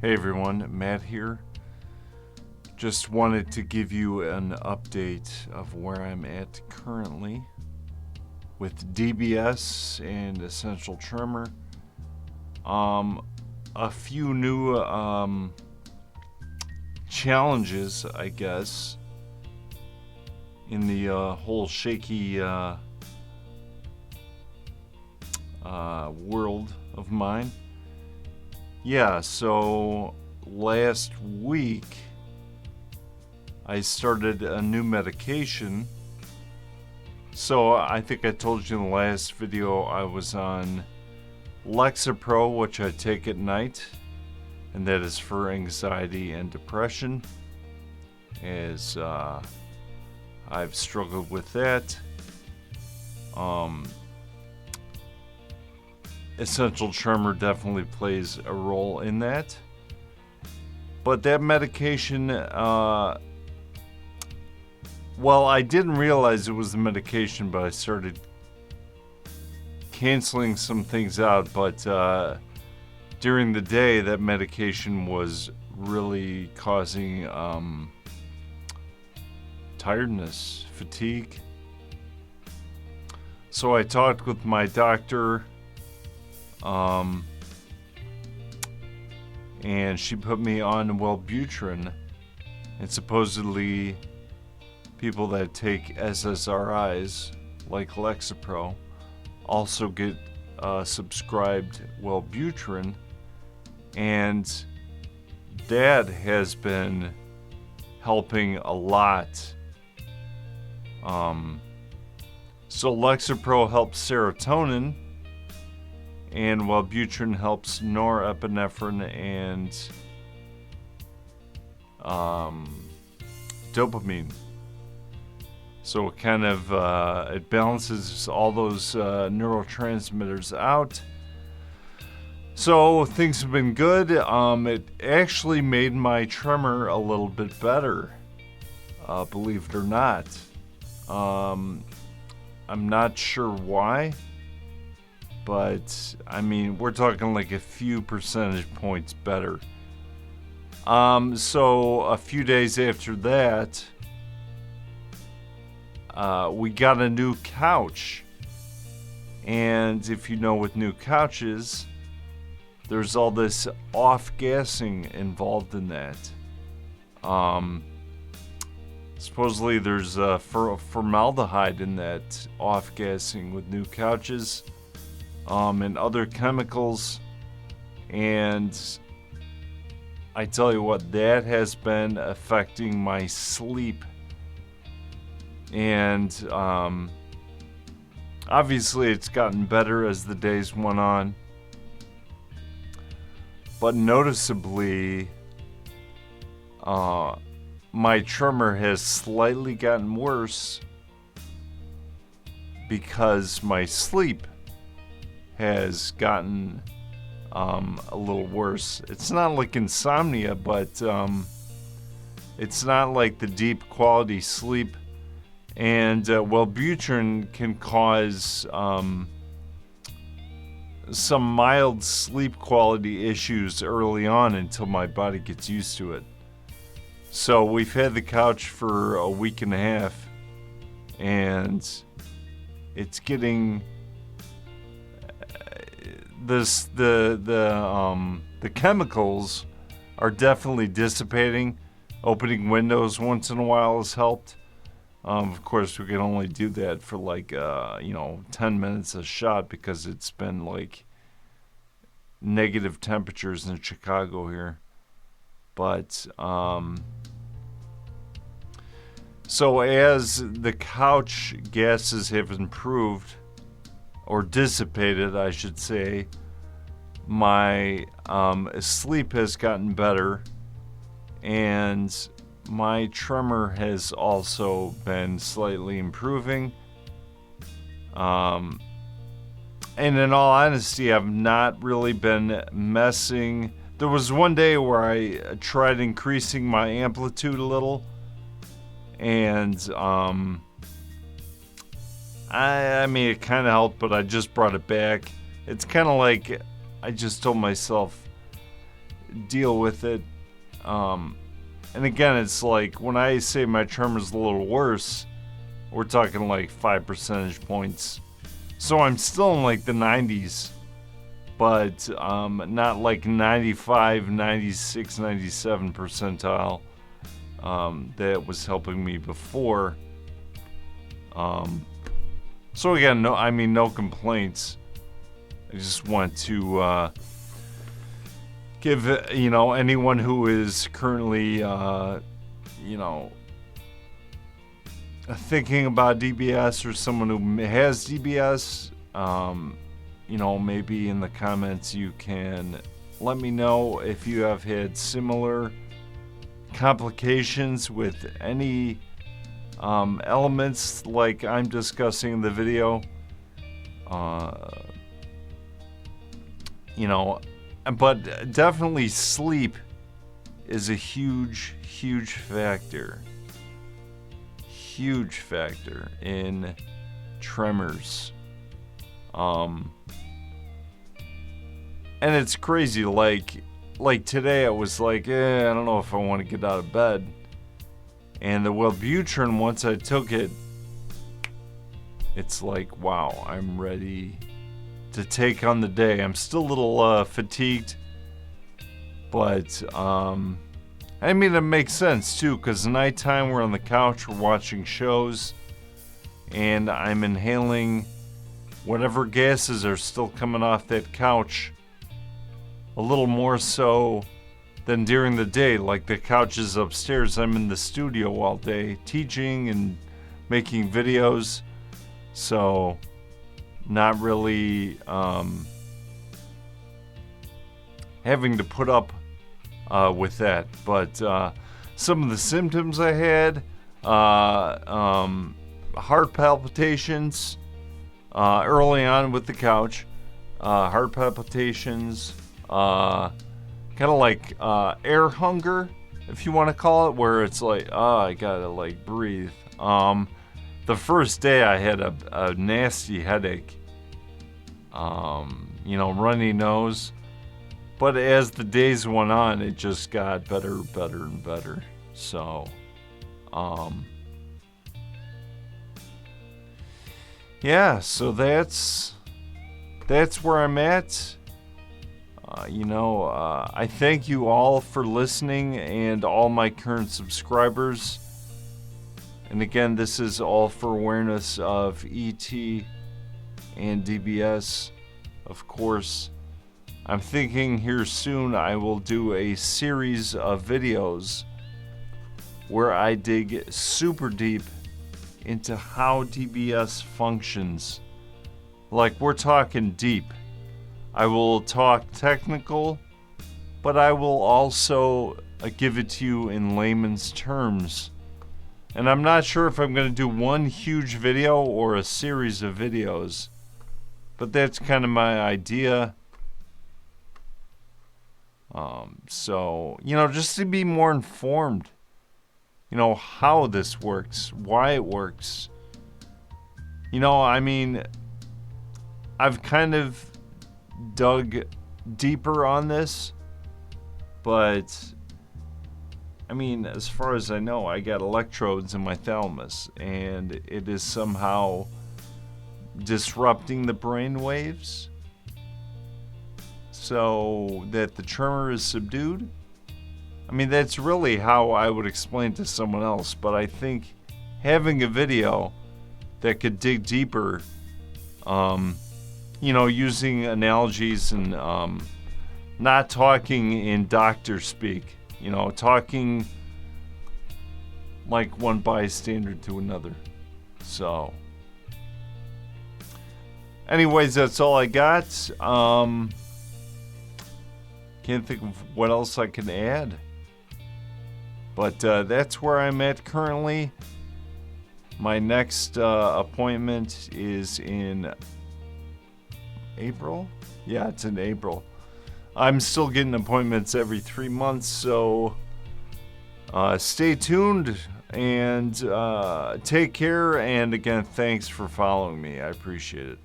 Hey everyone, Matt here. Just wanted to give you an update of where I'm at currently with DBS and Essential Tremor. A few new challenges, I guess, in the whole shaky world of mine. Yeah, so last week I started a new medication. So I think I told you in the last video I was on Lexapro, which I take at night, and that is for anxiety and depression, as I've struggled with that. Essential Tremor definitely plays a role in that. But that medication, well, I didn't realize it was the medication, but I started canceling some things out. But during the day, that medication was really causing tiredness, fatigue. So I talked with my doctor. And she put me on Wellbutrin, and supposedly people that take SSRIs like Lexapro also get subscribed Wellbutrin, and that has been helping a lot. So Lexapro helps serotonin, and Wellbutrin helps norepinephrine and dopamine. So it kind of it balances all those neurotransmitters out. So things have been good. It actually made my tremor a little bit better, believe it or not. I'm not sure why. But, I mean, we're talking like a few percentage points better. So a few days after that, we got a new couch. And if you know with new couches, there's all this off-gassing involved in that. Supposedly there's formaldehyde in that off-gassing with new couches. And other chemicals, and I tell you what, that has been affecting my sleep. And obviously it's gotten better as the days went on, but noticeably my tremor has slightly gotten worse because my sleep has gotten a little worse. It's not like insomnia, but it's not like the deep quality sleep. And Wellbutrin can cause some mild sleep quality issues early on until my body gets used to it. So we've had the couch for a week and a half, and it's getting the chemicals are definitely dissipating. Opening windows once in a while has helped. Of course, we can only do that for like 10 minutes a shot because it's been like negative temperatures in Chicago here. But so as the couch gases have improved, or dissipated, I should say, my sleep has gotten better, and my tremor has also been slightly improving. And in all honesty, I've not really been messing. There was one day where I tried increasing my amplitude a little, and I mean, it kind of helped, but I just brought it back. It's kind of like I just told myself, deal with it. And again, it's like when I say my tremor's a little worse, we're talking like 5 percentage points. So I'm still in like the 90s, but not like 95, 96, 97 percentile that was helping me before. So again, no complaints. I just want to give anyone who is currently thinking about DBS, or someone who has DBS, maybe in the comments you can let me know if you have had similar complications with any elements like I'm discussing in the video. But definitely sleep is a huge factor. Huge factor in tremors. And it's crazy, like today I was like, I don't know if I want to get out of bed. And the Wellbutrin, once I took it, it's like, wow, I'm ready to take on the day. I'm still a little fatigued, but I mean, it makes sense too, because nighttime we're on the couch, we're watching shows, and I'm inhaling whatever gases are still coming off that couch a little more so than during the day. Like the couch is upstairs, I'm in the studio all day teaching and making videos, so not really having to put up with that. But some of the symptoms I had, heart palpitations early on with the couch, heart palpitations, kind of like air hunger, if you want to call it, where it's like, I gotta like breathe. The first day I had a nasty headache, runny nose. But as the days went on, it just got better and better. So, yeah, so that's where I'm at. I thank you all for listening, and all my current subscribers. And again, this is all for awareness of ET and DBS. Of course, I'm thinking here soon I will do a series of videos where I dig super deep into how DBS functions. Like, we're talking deep. I will talk technical, but I will also give it to you in layman's terms. And I'm not sure if I'm going to do one huge video or a series of videos, but that's kind of my idea. So, just to be more informed, how this works, why it works. I've kind of dug deeper on this, but as far as I know, I got electrodes in my thalamus, and it is somehow disrupting the brain waves so that the tremor is subdued. That's really how I would explain to someone else, but I think having a video that could dig deeper, using analogies and not talking in doctor speak, talking like one bystander to another. So, anyways, that's all I got. Can't think of what else I can add. But that's where I'm at currently. My next appointment is in April? Yeah, it's in April. I'm still getting appointments every 3 months, so stay tuned and take care. And again, thanks for following me. I appreciate it.